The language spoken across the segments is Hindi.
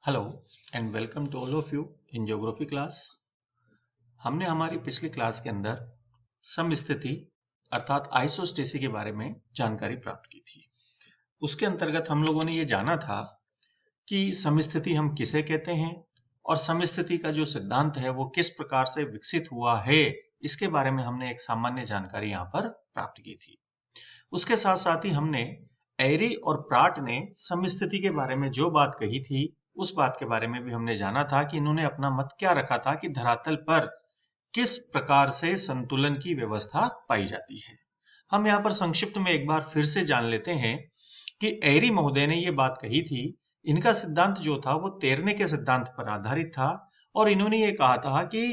Hello and welcome to all of you in geography class. हमने हमारी पिछली क्लास के अंदर समस्थिति अर्थात आइसोस्टेसी के बारे में जानकारी प्राप्त की थी। उसके अंतर्गत हम लोगों ने ये जाना था कि समस्थिति हम किसे कहते हैं और समस्थिति का जो सिद्धांत है वो किस प्रकार से विकसित हुआ है, इसके बारे में हमने एक सामान्य जानकारी यहाँ पर प्राप्त की थी। उसके साथ साथ ही हमने एरी और प्राट ने समस्थिति के बारे में जो बात कही थी उस बात के बारे में भी हमने जाना था कि इन्होंने अपना मत क्या रखा था कि धरातल पर किस प्रकार से संतुलन की व्यवस्था पाई जाती है। हम यहाँ पर संक्षिप्त में एक बार फिर से जान लेते हैं कि एरी महोदय ने ये बात कही थी। इनका सिद्धांत जो था वो तैरने के सिद्धांत पर आधारित था और इन्होंने ये कहा था कि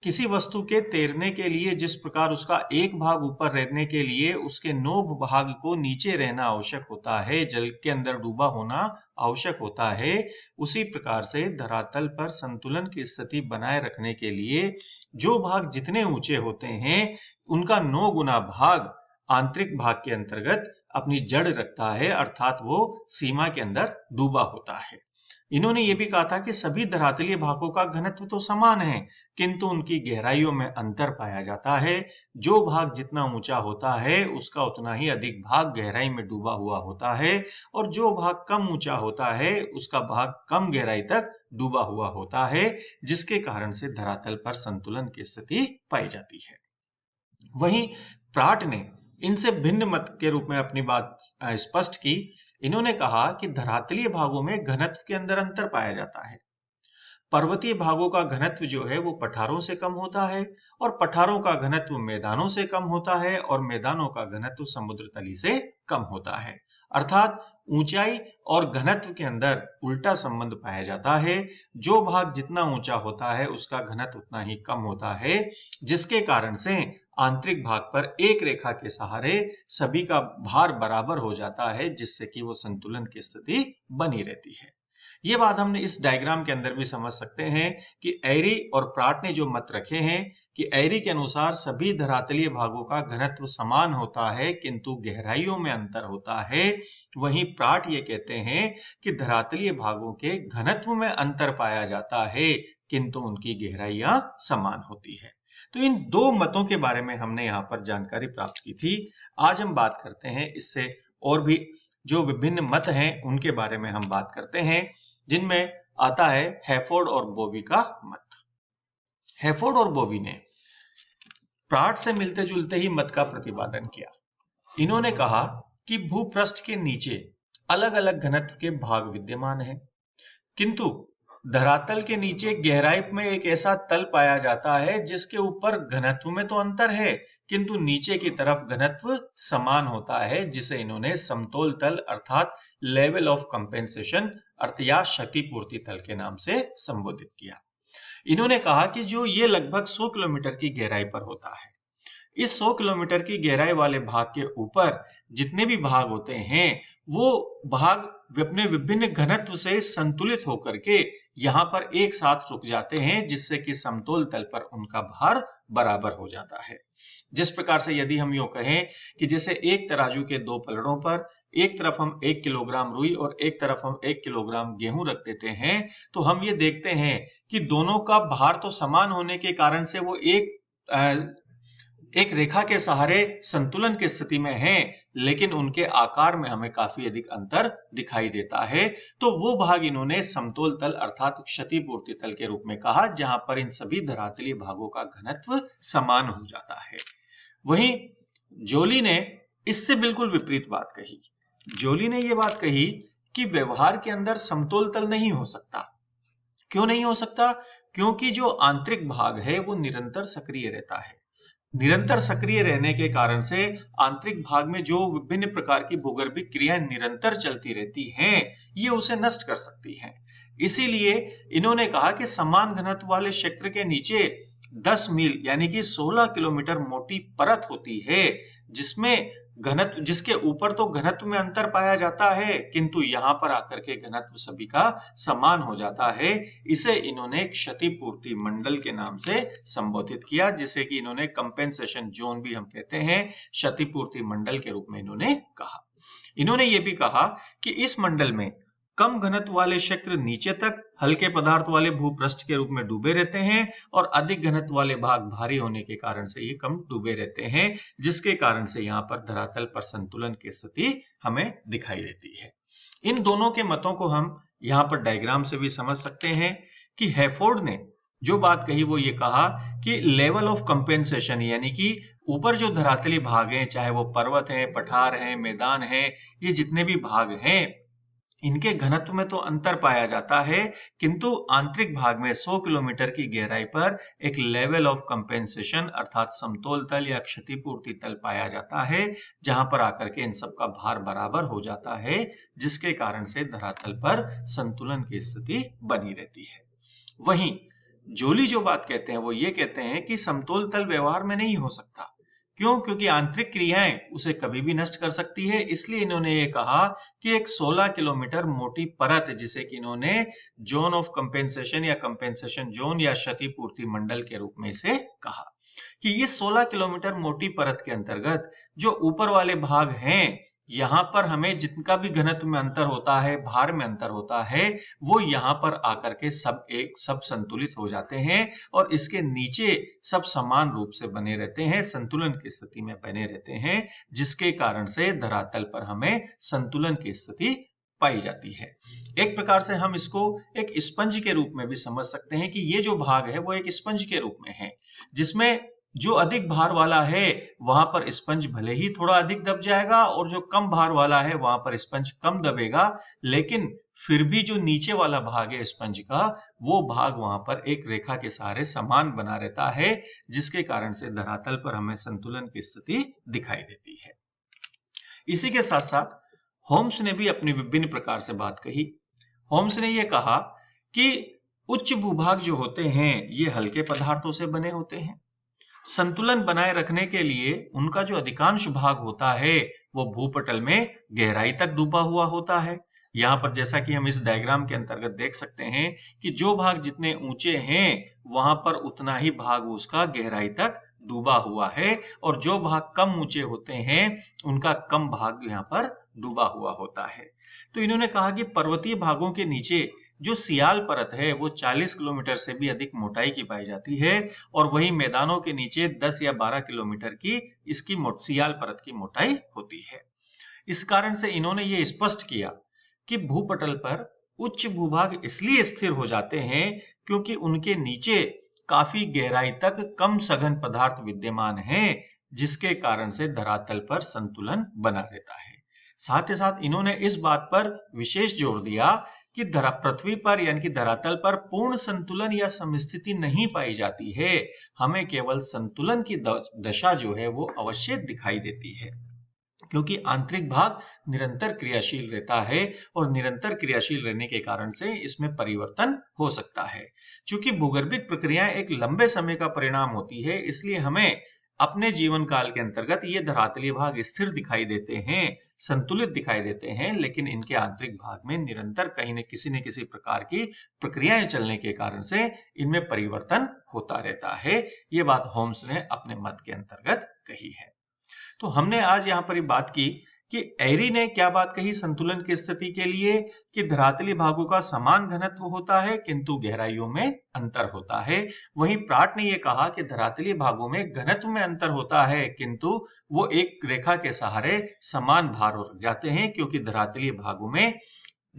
किसी वस्तु के तैरने के लिए जिस प्रकार उसका एक भाग ऊपर रहने के लिए उसके 9 भाग को नीचे रहना आवश्यक होता है, जल के अंदर डूबा होना आवश्यक होता है, उसी प्रकार से धरातल पर संतुलन की स्थिति बनाए रखने के लिए जो भाग जितने ऊंचे होते हैं उनका 9 गुना भाग आंतरिक भाग के अंतर्गत अपनी जड़ रखता है, अर्थात वो सीमा के अंदर डूबा होता है। इन्होंने ये भी कहा था कि सभी धरातलीय भागों का घनत्व तो समान है, किंतु उनकी गहराइयों में अंतर पाया जाता है। जो भाग जितना ऊंचा होता है उसका उतना ही अधिक भाग गहराई में डूबा हुआ होता है और जो भाग कम ऊंचा होता है उसका भाग कम गहराई तक डूबा हुआ होता है, जिसके कारण से धरातल पर संतुलन की स्थिति पाई जाती है। वहीं प्राट ने इनसे भिन्न मत के रूप में अपनी बात स्पष्ट की। इन्होंने कहा कि धरातलीय भागों में घनत्व के अंदर अंतर पाया जाता है। पर्वतीय भागों का घनत्व जो है वो पठारों से कम होता है और पठारों का घनत्व मैदानों से कम होता है और मैदानों का घनत्व समुद्र तली से कम होता है। अर्थात ऊंचाई और घनत्व के अंदर उल्टा संबंध पाया जाता है। जो भाग जितना ऊंचा होता है उसका घनत्व उतना ही कम होता है, जिसके कारण से आंतरिक भाग पर एक रेखा के सहारे सभी का भार बराबर हो जाता है, जिससे कि वो संतुलन की स्थिति बनी रहती है। ये बात हमने इस डायग्राम के अंदर भी समझ सकते हैं कि एरी और प्राट ने जो मत रखे हैं कि एरी के अनुसार सभी धरातलीय भागों का घनत्व समान होता है किंतु गहराइयों में अंतर होता है। वहीं प्राट ये कहते हैं कि धरातलीय भागों के घनत्व में अंतर पाया जाता है किंतु उनकी गहराइयां समान होती है। तो इन दो मतों के बारे में हमने यहाँ पर जानकारी प्राप्त की थी। आज हम बात करते हैं इससे और भी जो विभिन्न मत हैं उनके बारे में हम बात करते हैं, जिनमें आता है हैफोर्ड और बोवी का मत। हैफोर्ड और बोवी ने प्राट से मिलते जुलते ही मत का प्रतिपादन किया। इन्होंने कहा कि भूपृष्ठ के नीचे अलग अलग घनत्व के भाग विद्यमान हैं, किंतु धरातल के नीचे गहराई में एक ऐसा तल पाया जाता है जिसके ऊपर घनत्व में तो अंतर है किंतु नीचे की तरफ घनत्व समान होता है, जिसे इन्होंने समतोल तल अर्थात लेवल ऑफ कंपेंसेशन अर्थ या क्षतिपूर्ति तल के नाम से संबोधित किया। इन्होंने कहा कि जो ये लगभग 100 किलोमीटर की गहराई पर होता है, इस 100 किलोमीटर की गहराई वाले भाग के ऊपर जितने भी भाग होते हैं वो भाग अपने विभिन्न घनत्व से संतुलित होकर के यहाँ पर एक साथ रुक जाते हैं, जिससे कि समतोल तल पर उनका भार बराबर हो जाता है। जिस प्रकार से यदि हम यूं कहें कि जैसे एक तराजू के दो पलड़ों पर एक तरफ हम 1 किलोग्राम रुई और एक तरफ हम 1 किलोग्राम गेहूं रख देते हैं, तो हम ये देखते हैं कि दोनों का भार तो समान होने के कारण से वो एक रेखा के सहारे संतुलन की स्थिति में हैं, लेकिन उनके आकार में हमें काफी अधिक अंतर दिखाई देता है। तो वो भाग इन्होंने समतोल तल अर्थात क्षतिपूर्ति तल के रूप में कहा, जहां पर इन सभी धरातलीय भागों का घनत्व समान हो जाता है। वहीं जोली ने इससे बिल्कुल विपरीत बात कही। जोली ने यह बात कही कि व्यवहार के अंदर समतोल तल नहीं हो सकता। क्यों नहीं हो सकता? क्योंकि जो आंतरिक भाग है वो निरंतर सक्रिय रहता है। निरंतर सक्रिय रहने के कारण से आंतरिक भाग में जो विभिन्न प्रकार की भूगर्भिक क्रियाएं निरंतर चलती रहती हैं, ये उसे नष्ट कर सकती हैं। इसीलिए इन्होंने कहा कि समान घनत्व वाले क्षेत्र के नीचे 10 मील यानी कि 16 किलोमीटर मोटी परत होती है, जिसके ऊपर तो घनत्व में अंतर पाया जाता है किंतु यहां पर आकर के घनत्व सभी का समान हो जाता है। इसे इन्होंने क्षतिपूर्ति मंडल के नाम से संबोधित किया, जिसे कि इन्होंने कंपेंसेशन जोन भी हम कहते हैं, क्षतिपूर्ति मंडल के रूप में इन्होंने कहा। इन्होंने ये भी कहा कि इस मंडल में कम घनत्व वाले क्षेत्र नीचे तक हल्के पदार्थ वाले भूपृष्ठ के रूप में डूबे रहते हैं और अधिक घनत्व वाले भाग भारी होने के कारण से ये कम डूबे रहते हैं, जिसके कारण से यहाँ पर धरातल पर संतुलन की स्थिति हमें दिखाई देती है। इन दोनों के मतों को हम यहाँ पर डायग्राम से भी समझ सकते हैं कि हैफोर्ड ने जो बात कही वो ये कहा कि लेवल ऑफ कंपेंसेशन, यानी कि ऊपर जो धरातली भाग हैं, चाहे वो पर्वत हैं, पठार हैं, मैदान हैं, ये जितने भी भाग हैं, इनके घनत्व में तो अंतर पाया जाता है, किंतु आंतरिक भाग में 100 किलोमीटर की गहराई पर एक लेवल ऑफ कंपेंसेशन अर्थात समतोल तल या क्षतिपूर्ति तल पाया जाता है, जहां पर आकर के इन सब का भार बराबर हो जाता है, जिसके कारण से धरातल पर संतुलन की स्थिति बनी रहती है। वहीं जोली जो बात कहते हैं वो ये कहते हैं कि समतोल तल व्यवहार में नहीं हो सकता। क्यों? क्योंकि आंतरिक क्रियाएं उसे कभी भी नष्ट कर सकती है। इसलिए इन्होंने ये कहा कि एक 16 किलोमीटर मोटी परत, जिसे कि इन्होंने जोन ऑफ कंपेंसेशन या कंपेंसेशन जोन या क्षतिपूर्ति मंडल के रूप में इसे कहा, कि ये 16 किलोमीटर मोटी परत के अंतर्गत जो ऊपर वाले भाग हैं, यहां पर हमें जिनका भी घनत्व में अंतर होता है, भार में अंतर होता है, वो यहां पर आकर के सब संतुलित हो जाते हैं और इसके नीचे सब समान रूप से बने रहते हैं, संतुलन की स्थिति में बने रहते हैं, जिसके कारण से धरातल पर हमें संतुलन की स्थिति पाई जाती है। एक प्रकार से हम इसको एक स्पंज के रूप में भी समझ सकते हैं कि ये जो भाग है वो एक स्पंज के रूप में है, जिसमें जो अधिक भार वाला है वहां पर स्पंज भले ही थोड़ा अधिक दब जाएगा और जो कम भार वाला है वहां पर स्पंज कम दबेगा, लेकिन फिर भी जो नीचे वाला भाग है स्पंज का, वो भाग वहां पर एक रेखा के सहारे समान बना रहता है, जिसके कारण से धरातल पर हमें संतुलन की स्थिति दिखाई देती है। इसी के साथ साथ होम्स ने भी अपनी विभिन्न प्रकार से बात कही। होम्स ने यह कहा कि उच्च भूभाग जो होते हैं ये हल्के पदार्थों से बने होते हैं। संतुलन बनाए रखने के लिए उनका जो अधिकांश भाग होता है वो भूपटल में गहराई तक डूबा हुआ होता है। यहाँ पर जैसा कि हम इस डायग्राम के अंतर्गत देख सकते हैं कि जो भाग जितने ऊंचे हैं वहां पर उतना ही भाग उसका गहराई तक डूबा हुआ है, और जो भाग कम ऊंचे होते हैं उनका कम भाग यहाँ पर डूबा हुआ होता है। तो इन्होंने कहा कि पर्वतीय भागों के नीचे जो सियाल परत है वो 40 किलोमीटर से भी अधिक मोटाई की पाई जाती है, और वही मैदानों के नीचे 10 या 12 किलोमीटर की इसकी सियाल परत की मोटाई होती है। इस कारण से इन्होंने ये स्पष्ट किया कि भूपटल पर उच्च भूभाग इसलिए स्थिर हो जाते हैं क्योंकि उनके नीचे काफी गहराई तक कम सघन पदार्थ विद्यमान है, जिसके कारण से धरातल पर संतुलन बना रहता है। साथ ही साथ इन्होंने इस बात पर विशेष जोर दिया कि पृथ्वी पर यानी कि धरातल पर पूर्ण संतुलन या समस्थिति नहीं पाई जाती है, हमें केवल संतुलन की दशा जो है वो अवश्य दिखाई देती है, क्योंकि आंतरिक भाग निरंतर क्रियाशील रहता है और निरंतर क्रियाशील रहने के कारण से इसमें परिवर्तन हो सकता है। चूंकि भूगर्भिक प्रक्रियाएं एक लंबे समय का परिणाम होती है, इसलिए हमें अपने जीवन काल के अंतर्गत ये धरातलीय भाग स्थिर दिखाई देते हैं, संतुलित दिखाई देते हैं, लेकिन इनके आंतरिक भाग में निरंतर कहीं न किसी प्रकार की प्रक्रियाएं चलने के कारण से इनमें परिवर्तन होता रहता है। ये बात होम्स ने अपने मत के अंतर्गत कही है। तो हमने आज यहाँ पर बात की कि एरी ने क्या बात कही संतुलन की स्थिति के लिए, कि धरातली भागों का समान घनत्व होता है किंतु गहराइयों में अंतर होता है। वहीं प्राट ने यह कहा कि धरातली भागों में घनत्व में अंतर होता है किंतु वो एक रेखा के सहारे समान भार हो जाते हैं, क्योंकि धरातली भागों में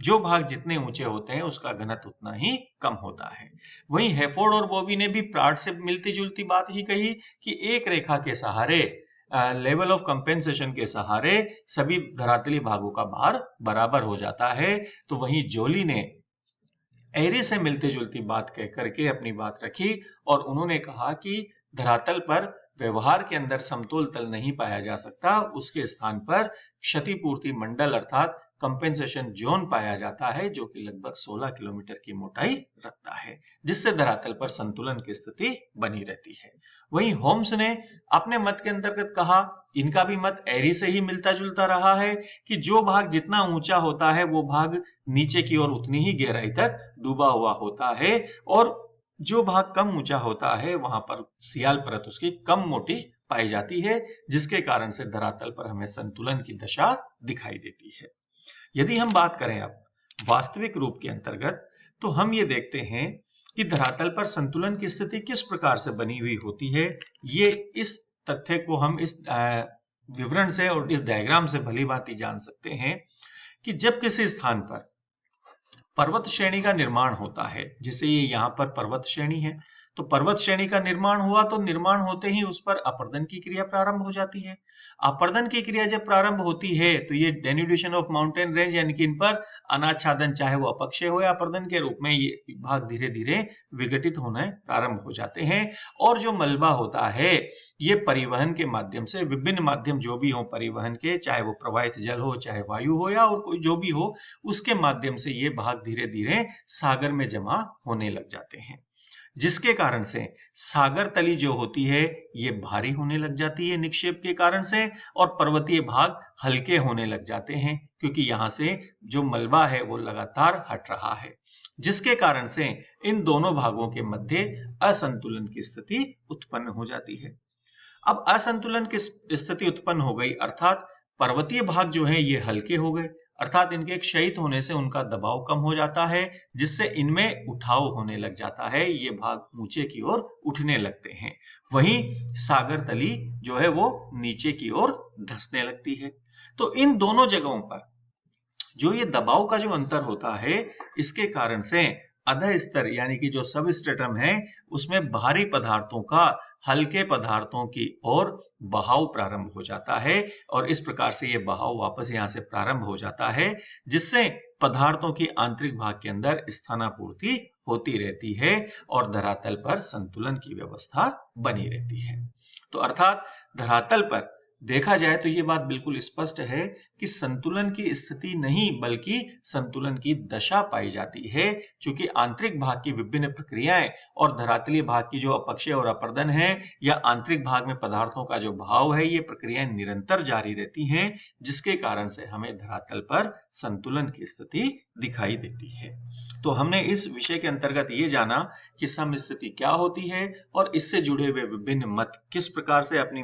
जो भाग जितने ऊंचे होते हैं उसका घनत्व उतना ही कम होता है। वहीं हैफोर्ड और बोवी ने भी प्राट से मिलती जुलती बात ही कही कि एक रेखा के सहारे लेवल ऑफ कंपेंसेशन के सहारे सभी धरातली भागों का भार बराबर हो जाता है। तो वहीं जोली ने एरी से मिलती जुलती बात कह करके अपनी बात रखी और उन्होंने कहा कि धरातल पर व्यवहार के अंदर समतोल तल नहीं पाया जा सकता, उसके स्थान पर क्षतिपूर्ति मंडल अर्थात कंपेंसेशन जोन पाया जाता है, जो कि लगभग 16 किलोमीटर की मोटाई रखता है, जिससे धरातल पर संतुलन की स्थिति बनी रहती है। वहीं होम्स ने अपने मत के अंतर्गत कहा, इनका भी मत एरी से ही मिलता जुलता रहा है, कि जो भाग जितना ऊंचा होता है वो भाग नीचे की ओर उतनी ही गहराई तक डूबा हुआ होता है, और जो भाग कम ऊंचा होता है वहां पर सियाल परत उसकी कम मोटी पाई जाती है, जिसके कारण से धरातल पर हमें संतुलन की दशा दिखाई देती है। यदि हम बात करें अब वास्तविक रूप के अंतर्गत तो हम ये देखते हैं कि धरातल पर संतुलन की स्थिति किस प्रकार से बनी हुई होती है। ये इस तथ्य को हम इस विवरण से और इस डायग्राम से भली भांति जान सकते हैं कि जब किसी स्थान पर पर्वत श्रेणी का निर्माण होता है, जैसे ये यहाँ पर पर्वत श्रेणी है, तो पर्वत श्रेणी का निर्माण हुआ तो निर्माण होते ही उस पर अपर्दन की क्रिया प्रारंभ हो जाती है। अपर्दन की क्रिया जब प्रारंभ होती है तो ये डेन्यूडेशन ऑफ माउंटेन रेंज यानी कि इन पर अनाच्छादन, चाहे वो अपक्षय हो या अपर्दन के रूप में, ये भाग धीरे धीरे विघटित होने प्रारंभ हो जाते हैं। और जो मलबा होता है ये परिवहन के माध्यम से, विभिन्न माध्यम जो भी हो परिवहन के, चाहे वो प्रवाहित जल हो, चाहे वायु हो या और कोई जो भी हो, उसके माध्यम से ये भाग धीरे धीरे सागर में जमा होने लग जाते हैं, जिसके कारण से सागर तली जो होती है ये भारी होने लग जाती है निक्षेप के कारण से, और पर्वतीय भाग हल्के होने लग जाते हैं क्योंकि यहां से जो मलबा है वो लगातार हट रहा है, जिसके कारण से इन दोनों भागों के मध्य असंतुलन की स्थिति उत्पन्न हो जाती है। अब असंतुलन की स्थिति उत्पन्न हो गई, अर्थात पर्वतीय भाग जो है ये हल्के हो गए, अर्थात इनके क्षयित होने से उनका दबाव कम हो जाता है, जिससे इनमें उठाव होने लग जाता है, ये भाग ऊंचे की ओर उठने लगते हैं। वहीं सागर तली जो है वो नीचे की ओर धंसने लगती है। तो इन दोनों जगहों पर जो ये दबाव का जो अंतर होता है, इसके कारण से अधः स्तर यानी कि जो सब स्ट्रेटम है उसमें भारी पदार्थों का हल्के पदार्थों की ओर बहाव प्रारंभ हो जाता है, और इस प्रकार से ये बहाव वापस यहां से प्रारंभ हो जाता है, जिससे पदार्थों की आंतरिक भाग के अंदर स्थानापूर्ति होती रहती है और धरातल पर संतुलन की व्यवस्था बनी रहती है। तो अर्थात धरातल पर देखा जाए तो ये बात बिल्कुल स्पष्ट है कि संतुलन की स्थिति नहीं बल्कि संतुलन की दशा पाई जाती है, क्योंकि आंतरिक भाग की विभिन्न प्रक्रियाएं और धरातलीय भाग की जो अपक्षय और अपर्दन है या आंतरिक भाग में पदार्थों का जो भाव है, ये प्रक्रियाएं निरंतर जारी रहती हैं, जिसके कारण से हमें धरातल पर संतुलन की स्थिति दिखाई देती है। तो हमने इस विषय के अंतर्गत ये जाना कि समस्थिति क्या होती है और इससे जुड़े हुए विभिन्न मत किस प्रकार से अपनी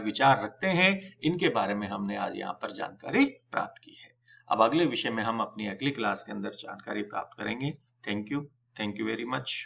विचार रखते हैं, इनके बारे में हमने आज यहाँ पर जानकारी प्राप्त की है। अब अगले विषय में हम अपनी अगली क्लास के अंदर जानकारी प्राप्त करेंगे। Thank you very much.